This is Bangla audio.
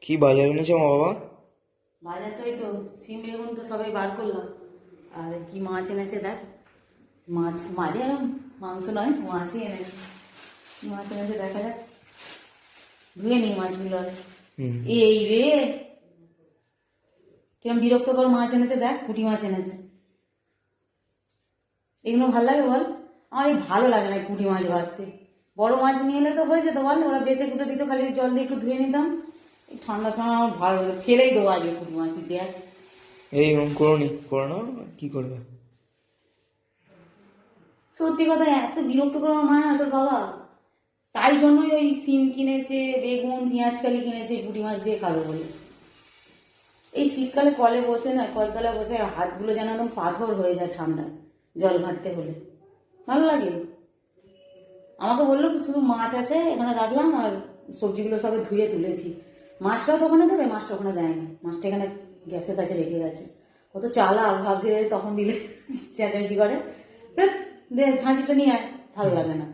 কি বাজার এনেছো মা বাবা? বাজার তো এই তো সিম বেগুন তো সবাই বার করলাম। আর কি মাছ এনেছে দেখ, মাছ মাঝে মাংস নয়, মাছই এনেছে। কি মাছ এনেছে দেখা যাক, ধুয়ে নি মাছগুলো। এই রে, কিরম বিরক্তকর মাছ এনেছে দেখ, পুঁটি মাছ এনেছে। এগুলো ভালো লাগে বল? আমার এই ভালো লাগে না পুঁটি মাছ ভাজতে। বড় মাছ নিয়ে এলে তো হয়ে যেত বল, ওরা বেঁচে কুটে দিত, খালি জল দিয়ে একটু ধুয়ে নিতাম। এই ঠান্ডার সময় আমার ভালো লাগে, ফেলেই দেবো আজকে পুঁটি মাছ, তুই দেখ। এই করোনি, করো না, কি করবে? সত্যি কথা, এত বিরক্ত করে আমার মা না তোর বাবা। তাই জন্যই ওই সিম কিনেছে, বেগুন পেঁয়াজ কালি কিনেছে পুঁটি মাছ দিয়ে খাবো বলে। এই শীতকালে কলে বসে না, কলতলায় বসে হাতগুলো যেন একদম পাথর হয়ে যায় ঠান্ডায়, জল ঘাঁটতে হলে। ভালো লাগে। আমাকে বললো কি শুধু মাছ আছে এখানে রাখলাম, আর সবজিগুলো সবে ধুয়ে তুলেছি। মাছটাও তো ওখানে দেবে, মাছটা ওখানে দেয়নি, মাছটা এখানে গ্যাসের কাছে রেখে গেছে। কত চালা, ভাবছি তখন দিলে চেঁচামেচি করে, দে ঝাঁঝিটা নিয়ে আয়, ভালো লাগে না।